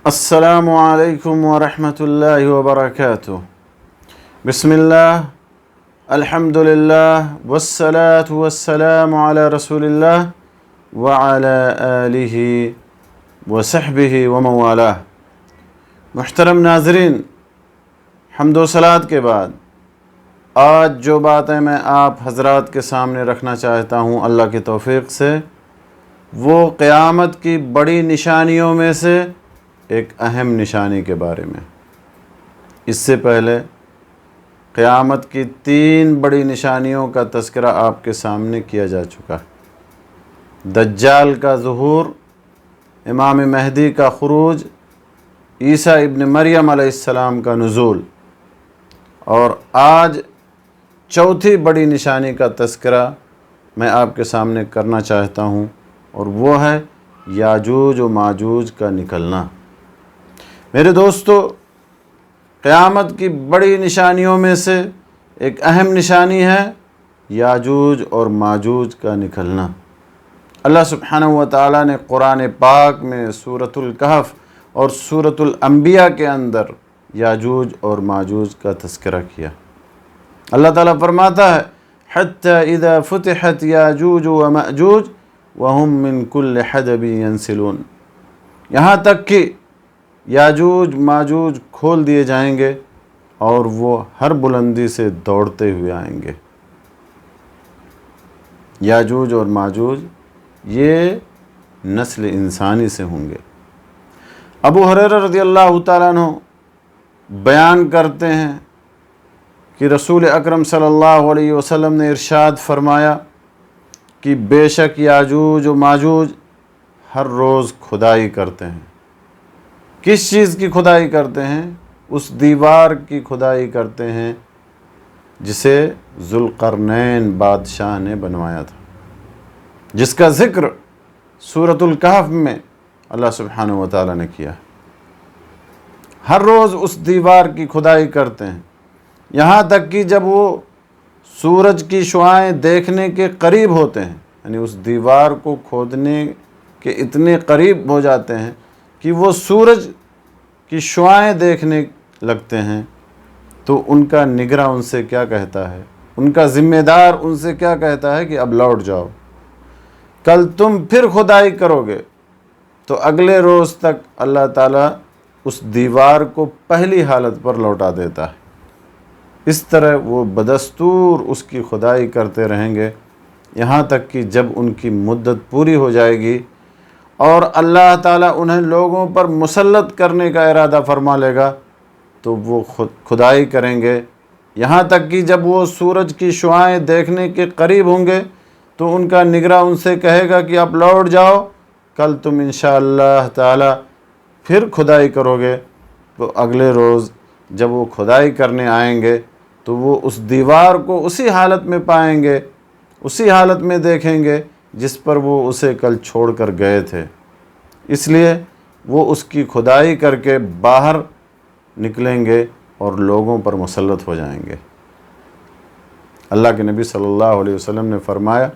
السلام علیکم ورحمۃ اللہ وبرکاتہ۔ بسم اللہ، الحمد للہ، والصلاة والسلام علی رسول اللہ وعلی آلہ وصحبہ ومن والہ۔ محترم ناظرین، حمد و صلوات کے بعد آج جو باتیں میں آپ حضرات کے سامنے رکھنا چاہتا ہوں اللہ کی توفیق سے، وہ قیامت کی بڑی نشانیوں میں سے ایک اہم نشانی کے بارے میں۔ اس سے پہلے قیامت کی 3 بڑی نشانیوں کا تذکرہ آپ کے سامنے کیا جا چکا ہے۔ دجال کا ظہور، امام مہدی کا خروج، عیسیٰ ابن مریم علیہ السلام کا نزول، اور آج چوتھی بڑی نشانی کا تذکرہ میں آپ کے سامنے کرنا چاہتا ہوں، اور وہ ہے یاجوج و ماجوج کا نکلنا۔ میرے دوستو، قیامت کی بڑی نشانیوں میں سے ایک اہم نشانی ہے یاجوج اور ماجوج کا نکلنا۔ اللہ سبحانہ و تعالیٰ نے قرآن پاک میں سورۃ الکہف اور سورۃ الانبیاء کے اندر یاجوج اور ماجوج کا تذکرہ کیا۔ اللہ تعالیٰ فرماتا ہے حَتَّى إِذَا فُتِحَتْ يَاجُوجُ وَمَأْجُوجُ وَهُمْ مِنْ كُلِّ حَدَبٍ يَنْسِلُونَ، یہاں تک کہ یاجوج ماجوج کھول دیے جائیں گے اور وہ ہر بلندی سے دوڑتے ہوئے آئیں گے۔ یاجوج اور ماجوج یہ نسل انسانی سے ہوں گے۔ ابو ہریرہ رضی اللہ تعالیٰ عنہ بیان کرتے ہیں کہ رسول اکرم صلی اللہ علیہ وسلم نے ارشاد فرمایا کہ بے شک یاجوج و ماجوج ہر روز کھدائی کرتے ہیں۔ کس چیز کی کھدائی کرتے ہیں؟ اس دیوار کی کھدائی کرتے ہیں جسے ذوالقرنین بادشاہ نے بنوایا تھا، جس کا ذکر سورۃ الکہف میں اللہ سبحانہ و تعالیٰ نے کیا۔ ہر روز اس دیوار کی کھدائی کرتے ہیں، یہاں تک کہ جب وہ سورج کی شعاعیں دیکھنے کے قریب ہوتے ہیں، یعنی اس دیوار کو کھودنے کے اتنے قریب ہو جاتے ہیں کہ وہ سورج کی شعاعیں دیکھنے لگتے ہیں، تو ان کا نگراں ان سے کیا کہتا ہے، ان کا ذمہ دار ان سے کیا کہتا ہے کہ اب لوٹ جاؤ، کل تم پھر کھدائی کرو گے۔ تو اگلے روز تک اللہ تعالیٰ اس دیوار کو پہلی حالت پر لوٹا دیتا ہے۔ اس طرح وہ بدستور اس کی کھدائی کرتے رہیں گے، یہاں تک کہ جب ان کی مدت پوری ہو جائے گی اور اللہ تعالیٰ انہیں لوگوں پر مسلط کرنے کا ارادہ فرما لے گا، تو وہ کھدائی کریں گے، یہاں تک کہ جب وہ سورج کی شعاعیں دیکھنے کے قریب ہوں گے تو ان کا نگراں ان سے کہے گا کہ اب لوٹ جاؤ، کل تم انشاءاللہ تعالیٰ پھر کھدائی کرو گے۔ تو اگلے روز جب وہ کھدائی کرنے آئیں گے تو وہ اس دیوار کو اسی حالت میں پائیں گے، اسی حالت میں دیکھیں گے جس پر وہ اسے کل چھوڑ کر گئے تھے۔ اس لیے وہ اس کی کھدائی کر کے باہر نکلیں گے اور لوگوں پر مسلط ہو جائیں گے۔ اللہ کے نبی صلی اللہ علیہ وسلم نے فرمایا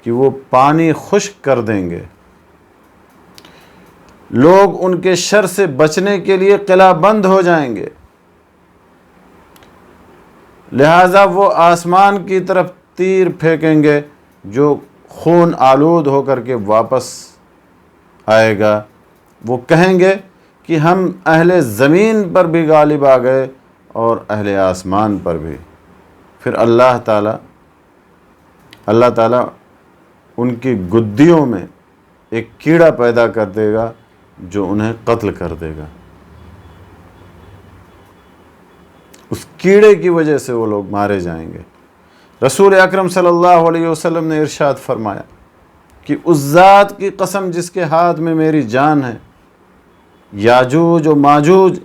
کہ وہ پانی خشک کر دیں گے، لوگ ان کے شر سے بچنے کے لیے قلعہ بند ہو جائیں گے، لہٰذا وہ آسمان کی طرف تیر پھینکیں گے جو خون آلود ہو کر کے واپس آئے گا۔ وہ کہیں گے کہ ہم اہل زمین پر بھی غالب آ گئے اور اہل آسمان پر بھی۔ پھر اللہ تعالیٰ ان کی گدیوں میں ایک کیڑا پیدا کر دے گا جو انہیں قتل کر دے گا۔ اس کیڑے کی وجہ سے وہ لوگ مارے جائیں گے۔ رسول اکرم صلی اللہ علیہ وسلم نے ارشاد فرمایا کہ اس ذات کی قسم جس کے ہاتھ میں میری جان ہے، یاجوج و ماجوج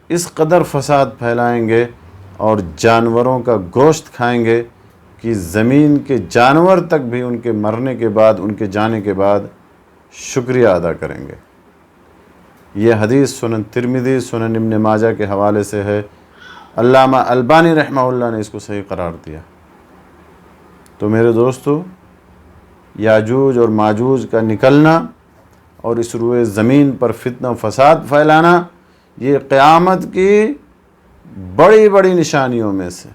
اس قدر فساد پھیلائیں گے اور جانوروں کا گوشت کھائیں گے کہ زمین کے جانور تک بھی ان کے مرنے کے بعد، ان کے جانے کے بعد شکریہ ادا کریں گے۔ یہ حدیث سنن ترمذی، سنن ابن ماجہ کے حوالے سے ہے۔ علامہ البانی رحمہ اللہ نے اس کو صحیح قرار دیا۔ تو میرے دوستو، یاجوج اور ماجوج کا نکلنا اور اس روئے زمین پر فتنہ و فساد پھیلانا، یہ قیامت کی بڑی بڑی نشانیوں میں سے۔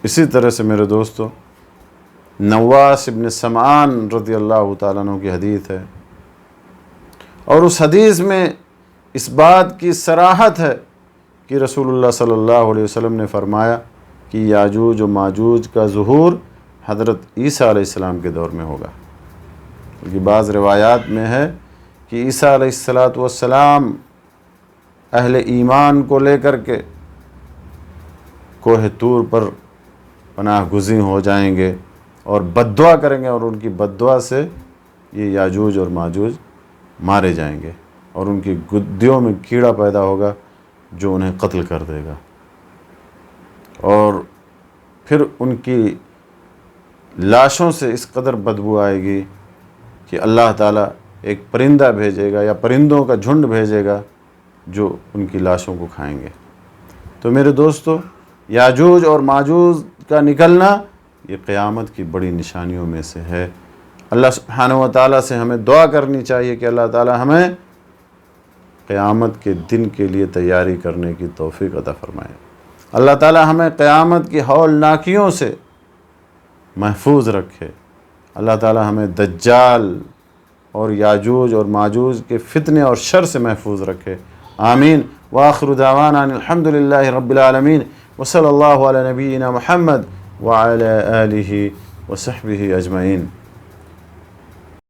اسی طرح سے میرے دوستو، نواس ابن سمعان رضی اللہ تعالیٰ عنہ کی حدیث ہے، اور اس حدیث میں اس بات کی صراحت ہے کہ رسول اللہ صلی اللہ علیہ وسلم نے فرمایا کہ یاجوج و ماجوج کا ظہور حضرت عیسیٰ علیہ السلام کے دور میں ہوگا، کیونکہ بعض روایات میں ہے کہ عیسیٰ علیہ السلام اہل ایمان کو لے کر کے کوہ طور پر پناہ گزین ہو جائیں گے اور بد دعا کریں گے، اور ان کی بد دعا سے یہ یاجوج اور ماجوج مارے جائیں گے، اور ان کی گدیوں میں کیڑا پیدا ہوگا جو انہیں قتل کر دے گا، اور پھر ان کی لاشوں سے اس قدر بدبو آئے گی کہ اللہ تعالیٰ ایک پرندہ بھیجے گا یا پرندوں کا جھنڈ بھیجے گا جو ان کی لاشوں کو کھائیں گے۔ تو میرے دوستو، یاجوج اور ماجوج کا نکلنا یہ قیامت کی بڑی نشانیوں میں سے ہے۔ اللہ سبحانہ و تعالیٰ سے ہمیں دعا کرنی چاہیے کہ اللہ تعالیٰ ہمیں قیامت کے دن کے لیے تیاری کرنے کی توفیق عطا فرمائے۔ اللہ تعالیٰ ہمیں قیامت کی ہولناکیوں سے محفوظ رکھے۔ اللہ تعالیٰ ہمیں دجال اور یاجوج اور ماجوج کے فتنے اور شر سے محفوظ رکھے، آمین۔ وآخر دعوانا ان الحمد للہ رب العالمین، وصلی اللہ علی نبینا محمد وعلی آلہ وصحبہ اجمعین۔